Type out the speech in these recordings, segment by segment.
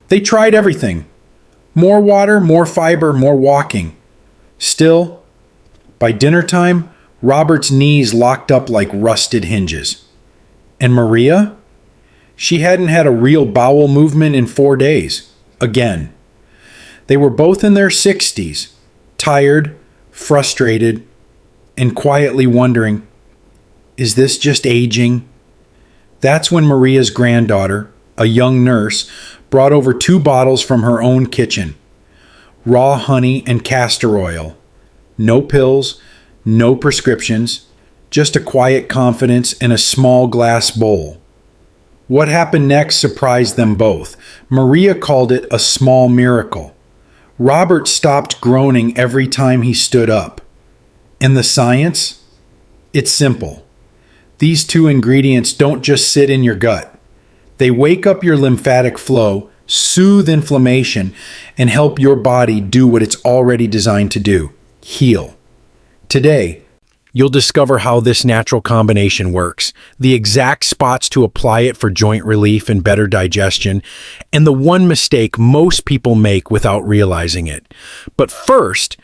They tried everything. More water, more fiber, more walking. Still, by dinner time, Robert's knees locked up like rusted hinges. And Maria? She hadn't had a real bowel movement in 4 days. Again. They were both in their 60s, tired, frustrated, and quietly wondering, is this just aging? That's when Maria's granddaughter, a young nurse, brought over 2 bottles from her own kitchen. Raw honey and castor oil. No pills, no prescriptions, just a quiet confidence in a small glass bowl. What happened next surprised them both. Maria called it a small miracle. Robert stopped groaning every time he stood up. And the science? It's simple. These 2 ingredients don't just sit in your gut. They wake up your lymphatic flow, soothe inflammation, and help your body do what it's already designed to do: heal. Today, you'll discover how this natural combination works, the exact spots to apply it for joint relief and better digestion, and the one mistake most people make without realizing it. But first,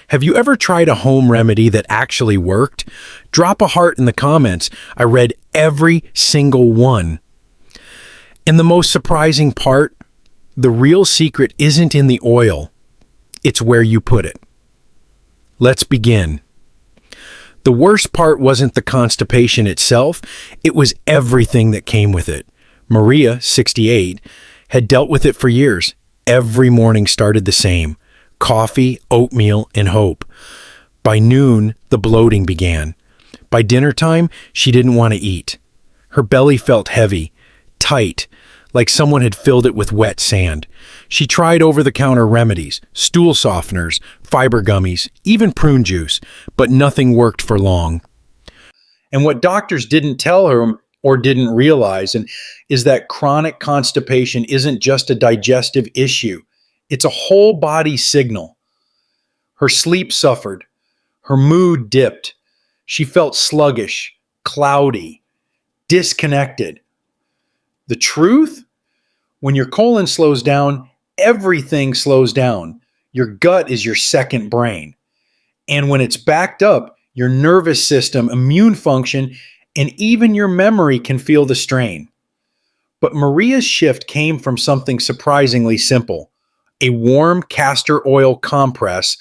have you ever tried a home remedy that actually worked? Drop a heart in the comments. I read every single one. And the most surprising part, the real secret isn't in the oil. It's where you put it. Let's begin. The worst part wasn't the constipation itself, it was everything that came with it. Maria, 68, had dealt with it for years. Every morning started the same: coffee, oatmeal, and hope. By noon, the bloating began. By dinner time, she didn't want to eat. Her belly felt heavy, tight, like someone had filled it with wet sand. She tried over-the-counter remedies, stool softeners, fiber gummies, even prune juice, but nothing worked for long. And what doctors didn't tell her or didn't realize is that chronic constipation isn't just a digestive issue. It's a whole body signal. Her sleep suffered. Her mood dipped. She felt sluggish, cloudy, disconnected. The truth? When your colon slows down, everything slows down. Your gut is your second brain. And when it's backed up, your nervous system, immune function, and even your memory can feel the strain. But Maria's shift came from something surprisingly simple: a warm castor oil compress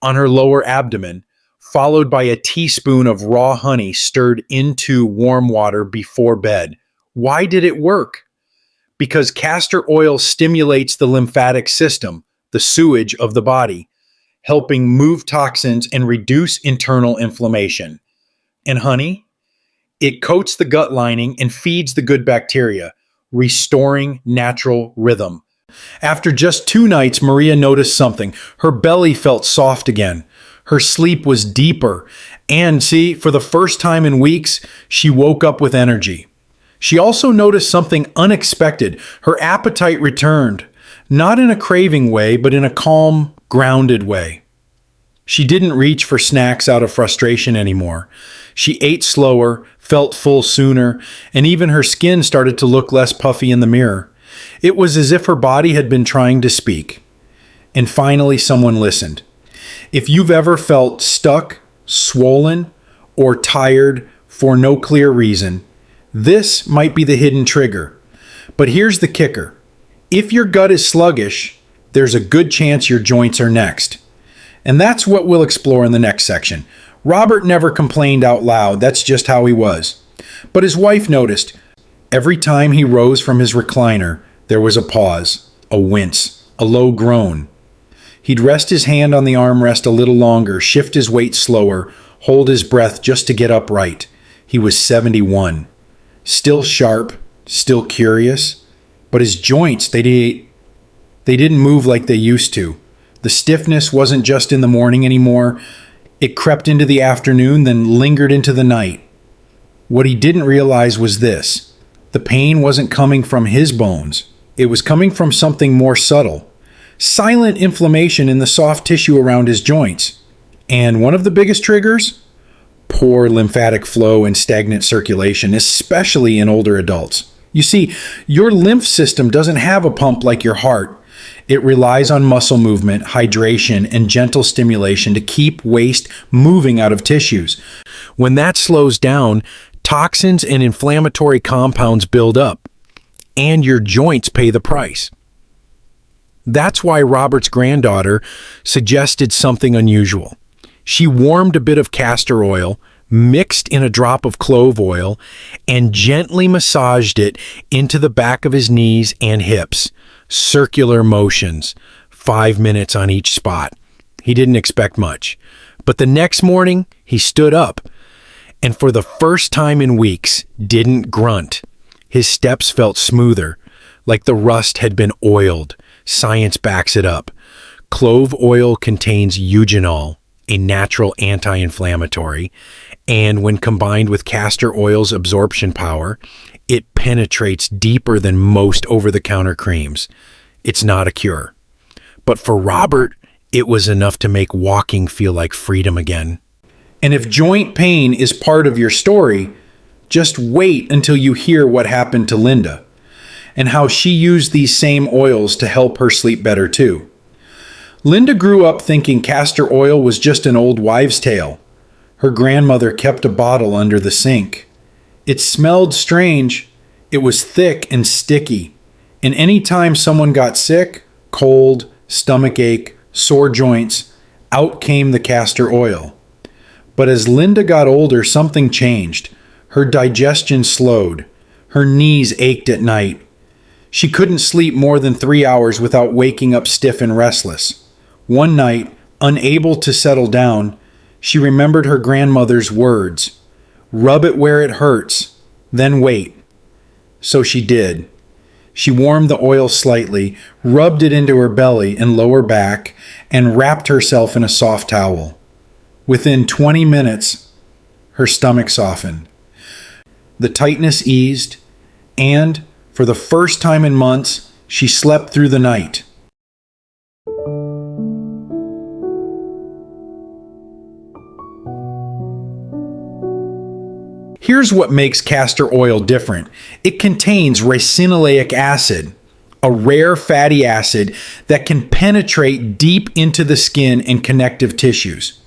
on her lower abdomen, followed by a teaspoon of raw honey stirred into warm water before bed. Why did it work? Because castor oil stimulates the lymphatic system, the sewage of the body, helping move toxins and reduce internal inflammation. And honey? It coats the gut lining and feeds the good bacteria, restoring natural rhythm. After just 2 nights, Maria noticed something. Her belly felt soft again. Her sleep was deeper. And see, for the first time in weeks, she woke up with energy. She also noticed something unexpected. Her appetite returned, not in a craving way, but in a calm, grounded way. She didn't reach for snacks out of frustration anymore. She ate slower, felt full sooner, and even her skin started to look less puffy in the mirror. It was as if her body had been trying to speak. And finally, someone listened. If you've ever felt stuck, swollen, or tired for no clear reason, this might be the hidden trigger. But here's the kicker. If your gut is sluggish, there's a good chance your joints are next. And that's what we'll explore in the next section. Robert never complained out loud. That's just how he was. But his wife noticed. Every time he rose from his recliner, there was a pause, a wince, a low groan. He'd rest his hand on the armrest a little longer, shift his weight slower, hold his breath just to get upright. He was 71. Still sharp, still curious, but his joints, they didn't move like they used to. The stiffness wasn't just in the morning anymore. It crept into the afternoon, then lingered into the night. What he didn't realize was this. The pain wasn't coming from his bones. It was coming from something more subtle. Silent inflammation in the soft tissue around his joints. And one of the biggest triggers? Poor lymphatic flow and stagnant circulation, especially in older adults. You see, your lymph system doesn't have a pump like your heart. It relies on muscle movement, hydration, and gentle stimulation to keep waste moving out of tissues. When that slows down, toxins and inflammatory compounds build up, and your joints pay the price. That's why Robert's granddaughter suggested something unusual. She warmed a bit of castor oil, mixed in a drop of clove oil, and gently massaged it into the back of his knees and hips. Circular motions, 5 minutes on each spot. He didn't expect much. But the next morning, he stood up, and for the first time in weeks, didn't grunt. His steps felt smoother, like the rust had been oiled. Science backs it up. Clove oil contains eugenol, a natural anti-inflammatory, and when combined with castor oil's absorption power, it penetrates deeper than most over-the-counter creams. It's not a cure. But for Robert, it was enough to make walking feel like freedom again. And if joint pain is part of your story, just wait until you hear what happened to Linda and how she used these same oils to help her sleep better too. Linda grew up thinking castor oil was just an old wives' tale. Her grandmother kept a bottle under the sink. It smelled strange. It was thick and sticky. And any time someone got sick, cold, stomach ache, sore joints, out came the castor oil. But as Linda got older, something changed. Her digestion slowed. Her knees ached at night. She couldn't sleep more than 3 hours without waking up stiff and restless. One night, unable to settle down, she remembered her grandmother's words. Rub it where it hurts, then wait. So she did. She warmed the oil slightly, rubbed it into her belly and lower back, and wrapped herself in a soft towel. Within 20 minutes, her stomach softened. The tightness eased, and for the first time in months, she slept through the night. Here's what makes castor oil different. It contains ricinoleic acid, a rare fatty acid that can penetrate deep into the skin and connective tissues.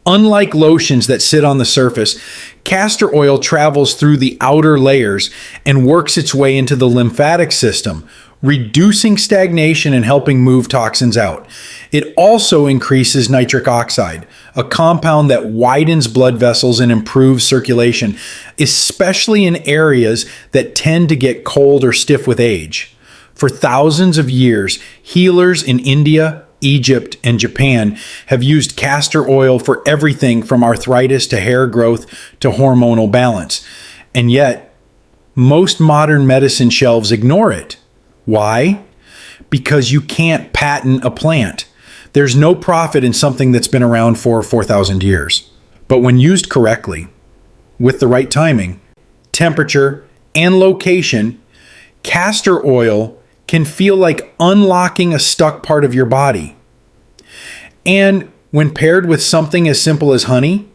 Unlike lotions that sit on the surface, castor oil travels through the outer layers and works its way into the lymphatic system, reducing stagnation and helping move toxins out. It also increases nitric oxide, a compound that widens blood vessels and improves circulation, especially in areas that tend to get cold or stiff with age. For thousands of years, healers in India, Egypt, and Japan have used castor oil for everything from arthritis to hair growth to hormonal balance. And yet, most modern medicine shelves ignore it. Why? Because you can't patent a plant. There's no profit in something that's been around for 4,000 years. But when used correctly, with the right timing, temperature, and location, castor oil can feel like unlocking a stuck part of your body. And when paired with something as simple as honey,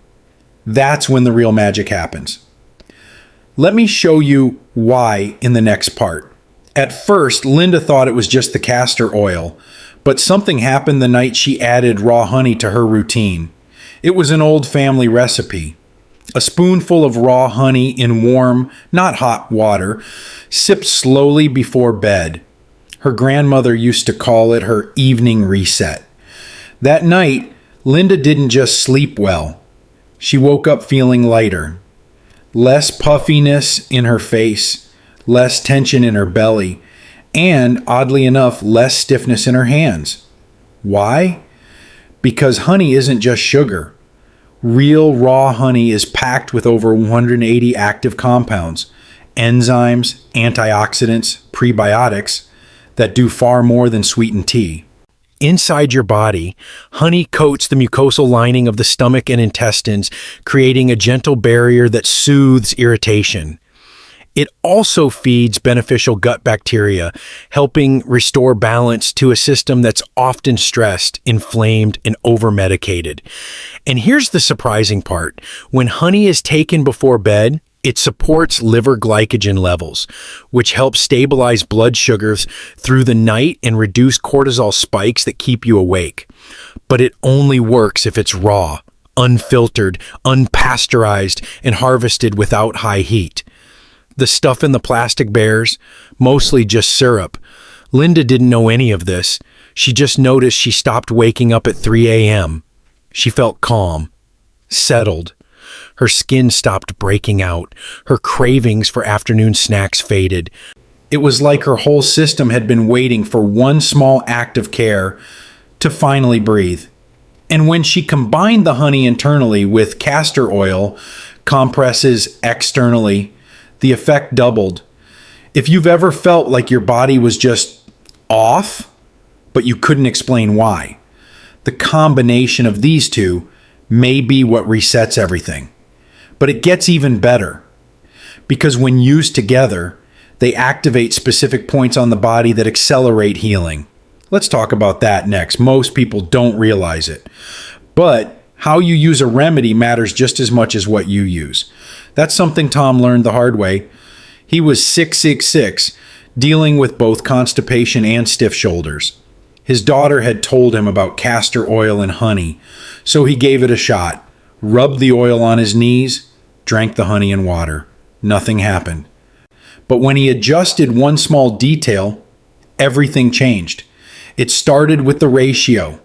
that's when the real magic happens. Let me show you why in the next part. At first, Linda thought it was just the castor oil, but something happened the night she added raw honey to her routine. It was an old family recipe. A spoonful of raw honey in warm, not hot water, sipped slowly before bed. Her grandmother used to call it her evening reset. That night, Linda didn't just sleep well. She woke up feeling lighter. Less puffiness in her face, less tension in her belly, and, oddly enough, less stiffness in her hands. Why? Because honey isn't just sugar. Real raw honey is packed with over 180 active compounds, enzymes, antioxidants, prebiotics, that do far more than sweeten tea. Inside your body, honey coats the mucosal lining of the stomach and intestines, creating a gentle barrier that soothes irritation. It also feeds beneficial gut bacteria, helping restore balance to a system that's often stressed, inflamed, and over-medicated. And here's the surprising part. When honey is taken before bed, It supports liver glycogen levels, which help stabilize blood sugars through the night and reduce cortisol spikes that keep you awake. But it only works if it's raw, unfiltered, unpasteurized, and harvested without high heat. The stuff in the plastic bears, mostly just syrup. Linda didn't know any of this. She just noticed she stopped waking up at 3 a.m. She felt calm, settled. Her skin stopped breaking out. Her cravings for afternoon snacks faded. It was like her whole system had been waiting for one small act of care to finally breathe. And when she combined the honey internally with castor oil compresses externally, the effect doubled. If you've ever felt like your body was just off, but you couldn't explain why, the combination of these two may be what resets everything. But it gets even better, because when used together, they activate specific points on the body that accelerate healing. Let's talk about that next. Most people don't realize it. But how you use a remedy matters just as much as what you use. That's something Tom learned the hard way. He was 666, dealing with both constipation and stiff shoulders. His daughter had told him about castor oil and honey, so he gave it a shot, rubbed the oil on his knees, drank the honey and water. Nothing happened. But when he adjusted one small detail, everything changed. It started with the ratio.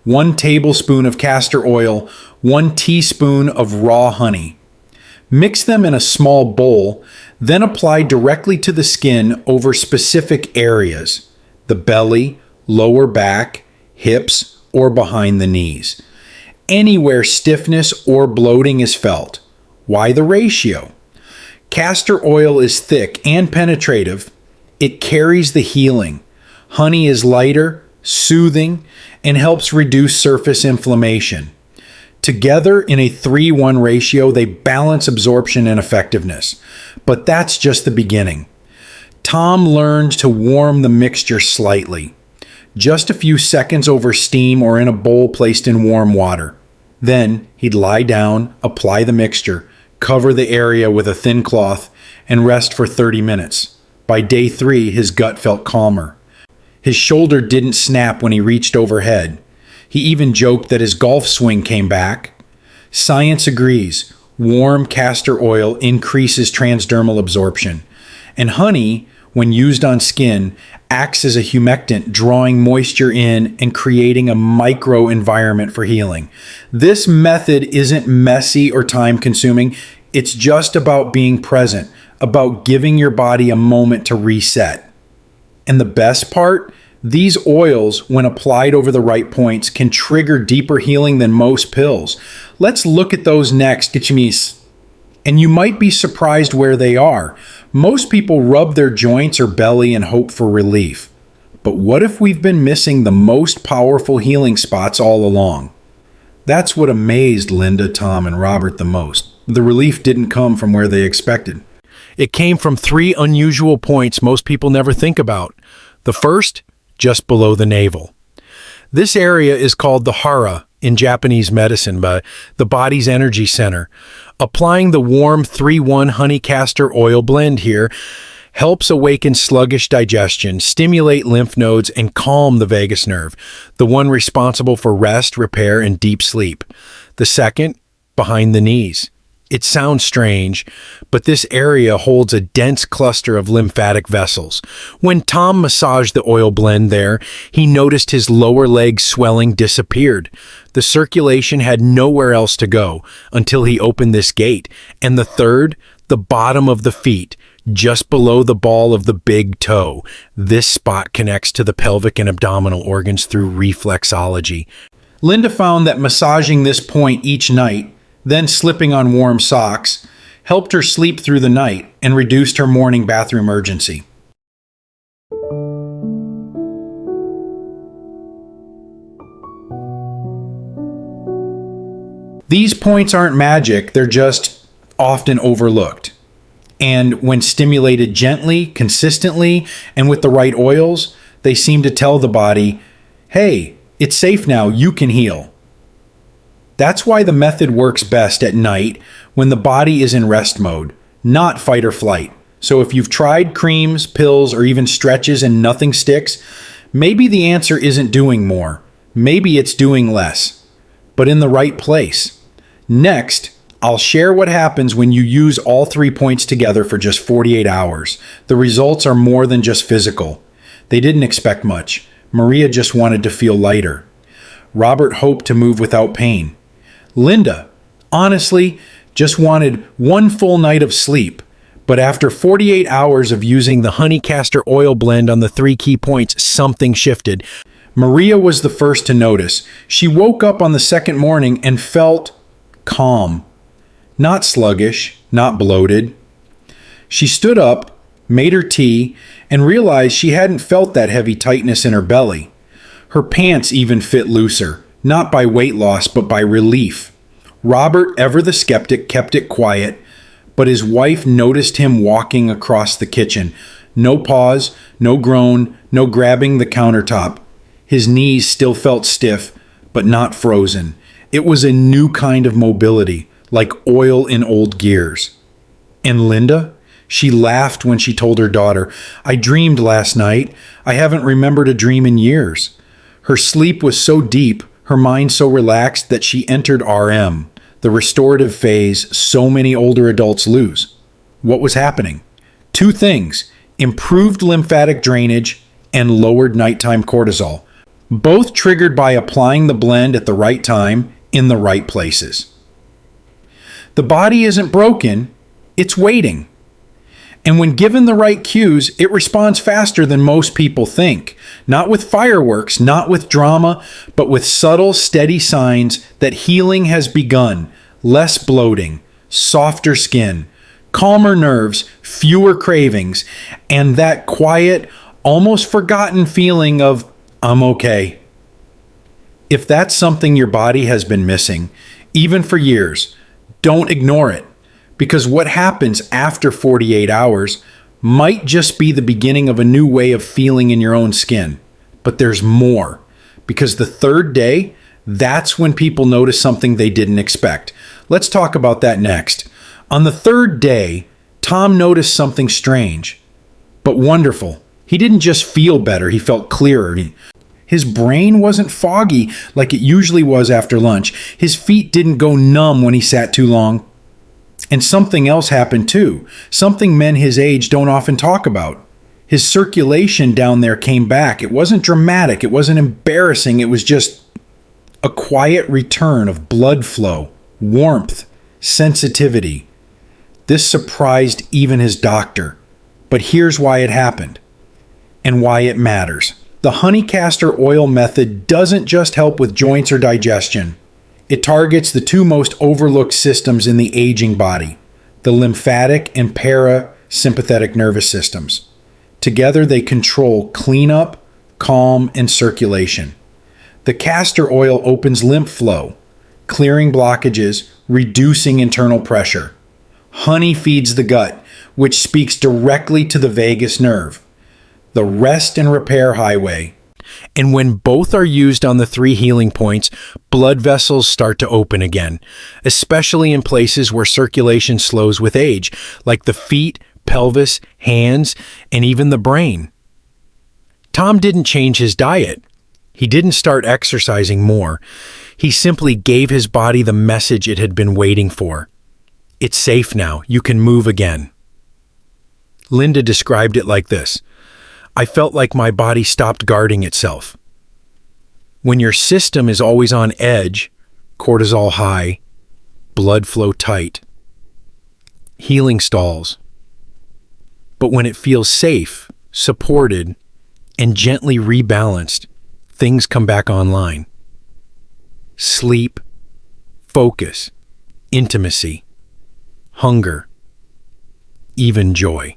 1 tablespoon of castor oil, 1 teaspoon of raw honey. Mix them in a small bowl, then apply directly to the skin over specific areas: the belly, lower back, hips, or behind the knees. Anywhere stiffness or bloating is felt. Why the ratio? Castor oil is thick and penetrative. It carries the healing. Honey is lighter, soothing, and helps reduce surface inflammation. Together in a 3:1 ratio, they balance absorption and effectiveness. But that's just the beginning. Tom learned to warm the mixture slightly. Just a few seconds over steam or in a bowl placed in warm water. Then he'd lie down, apply the mixture, cover the area with a thin cloth, and rest for 30 minutes. By day 3, his gut felt calmer. His shoulder didn't snap when he reached overhead. He even joked that his golf swing came back. Science agrees. Warm castor oil increases transdermal absorption. And honey, when used on skin, acts as a humectant, drawing moisture in and creating a micro environment for healing. This method isn't messy or time-consuming. It's just about being present, about giving your body a moment to reset. And the best part? These oils, when applied over the right points, can trigger deeper healing than most pills. Let's look at those next, Gichimis. And you might be surprised where they are. Most people rub their joints or belly and hope for relief. But what if we've been missing the most powerful healing spots all along? That's what amazed Linda, Tom, and Robert the most. The relief didn't come from where they expected. It came from 3 unusual points most people never think about. The first, just below the navel. This area is called the hara in Japanese medicine, the body's energy center. Applying the warm 3:1 honey castor oil blend here helps awaken sluggish digestion, stimulate lymph nodes, and calm the vagus nerve, the one responsible for rest, repair, and deep sleep. The second, behind the knees. It sounds strange, but this area holds a dense cluster of lymphatic vessels. When Tom massaged the oil blend there, he noticed his lower leg swelling disappeared. The circulation had nowhere else to go until he opened this gate. And the third, the bottom of the feet, just below the ball of the big toe. This spot connects to the pelvic and abdominal organs through reflexology. Linda found that massaging this point each night, then slipping on warm socks, helped her sleep through the night and reduced her morning bathroom urgency. These points aren't magic, they're just often overlooked. And when stimulated gently, consistently, and with the right oils, they seem to tell the body, hey, it's safe now, you can heal. That's why the method works best at night when the body is in rest mode, not fight or flight. So if you've tried creams, pills, or even stretches and nothing sticks, maybe the answer isn't doing more. Maybe it's doing less, but in the right place. Next, I'll share what happens when you use all 3 points together for just 48 hours. The results are more than just physical. They didn't expect much. Maria just wanted to feel lighter. Robert hoped to move without pain. Linda, honestly, just wanted one full night of sleep. But after 48 hours of using the honey castor oil blend on the 3 key points, something shifted. Maria was the first to notice. She woke up on the second morning and felt calm. Not sluggish, not bloated. She stood up, made her tea, and realized she hadn't felt that heavy tightness in her belly. Her pants even fit looser, not by weight loss, but by relief. Robert, ever the skeptic, kept it quiet, but his wife noticed him walking across the kitchen. No pause, no groan, no grabbing the countertop. His knees still felt stiff, but not frozen. It was a new kind of mobility, like oil in old gears. And Linda? She laughed when she told her daughter, "I dreamed last night. I haven't remembered a dream in years." Her sleep was so deep, her mind so relaxed that she entered RM, the restorative phase so many older adults lose. What was happening? 2 things: improved lymphatic drainage and lowered nighttime cortisol, both triggered by applying the blend at the right time in the right places. The body isn't broken, it's waiting. And when given the right cues, it responds faster than most people think. Not with fireworks, not with drama, but with subtle, steady signs that healing has begun. Less bloating, softer skin, calmer nerves, fewer cravings, and that quiet, almost forgotten feeling of, "I'm okay." If that's something your body has been missing, even for years, don't ignore it, because what happens after 48 hours might just be the beginning of a new way of feeling in your own skin. But there's more, because the 3rd day, that's when people notice something they didn't expect. Let's talk about that next. On the 3rd day, Tom noticed something strange, but wonderful. He didn't just feel better, he felt clearer. His brain wasn't foggy like it usually was after lunch. His feet didn't go numb when he sat too long. And something else happened too, something men his age don't often talk about. His circulation down there came back. It wasn't dramatic, it wasn't embarrassing, it was just a quiet return of blood flow, warmth, sensitivity. This surprised even his doctor. But here's why it happened, and why it matters. The honey castor oil method doesn't just help with joints or digestion. It targets the 2 most overlooked systems in the aging body, the lymphatic and parasympathetic nervous systems. Together they control cleanup, calm, and circulation. The castor oil opens lymph flow, clearing blockages, reducing internal pressure. Honey feeds the gut, which speaks directly to the vagus nerve, the rest and repair highway. And when both are used on the 3 healing points, blood vessels start to open again, especially in places where circulation slows with age, like the feet, pelvis, hands, and even the brain. Tom didn't change his diet. He didn't start exercising more. He simply gave his body the message it had been waiting for. It's safe now. You can move again. Linda described it like this: I felt like my body stopped guarding itself. When your system is always on edge, cortisol high, blood flow tight, healing stalls. But when it feels safe, supported, and gently rebalanced, things come back online. Sleep, focus, intimacy, hunger, even joy.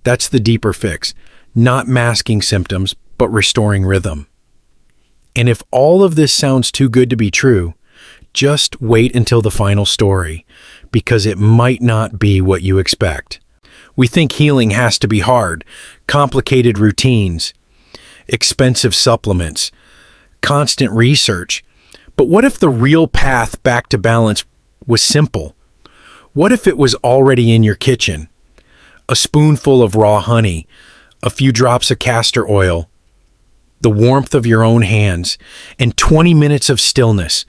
That's the deeper fix, not masking symptoms, but restoring rhythm. And if all of this sounds too good to be true, just wait until the final story, because it might not be what you expect. We think healing has to be hard, complicated routines, expensive supplements, constant research. But what if the real path back to balance was simple? What if it was already in your kitchen? A spoonful of raw honey, a few drops of castor oil, the warmth of your own hands, and 20 minutes of stillness.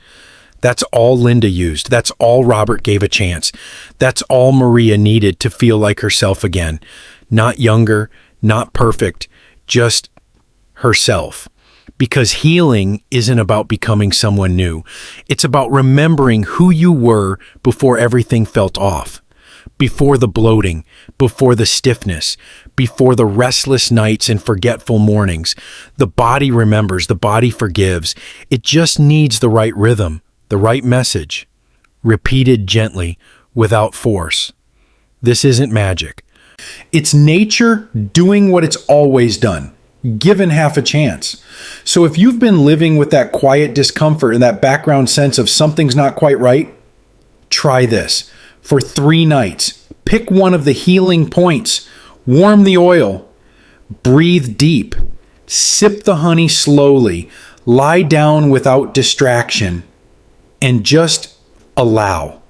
That's all Linda used. That's all Robert gave a chance. That's all Maria needed to feel like herself again. Not younger, not perfect, just herself. Because healing isn't about becoming someone new. It's about remembering who you were before everything felt off. Before the bloating, before the stiffness, before the restless nights and forgetful mornings. The body remembers, the body forgives. It just needs the right rhythm, the right message, repeated gently, without force. This isn't magic. It's nature doing what it's always done, given half a chance. So if you've been living with that quiet discomfort and that background sense of something's not quite right, try this. For 3 nights, pick one of the healing points, warm the oil, breathe deep, sip the honey slowly, lie down without distraction, and just allow.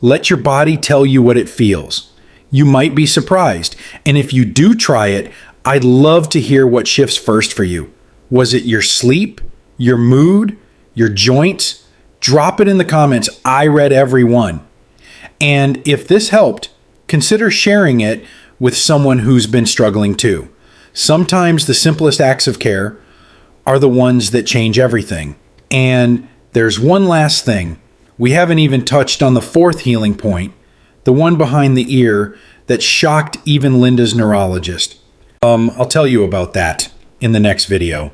Let your body tell you what it feels. You might be surprised. And if you do try it, I'd love to hear what shifts first for you. Was it your sleep, your mood, your joints? Drop it in the comments. I read every one. And if this helped, consider sharing it with someone who's been struggling too. Sometimes the simplest acts of care are the ones that change everything. And there's one last thing. We haven't even touched on the 4th healing point, the one behind the ear that shocked even Linda's neurologist. I'll tell you about that in the next video.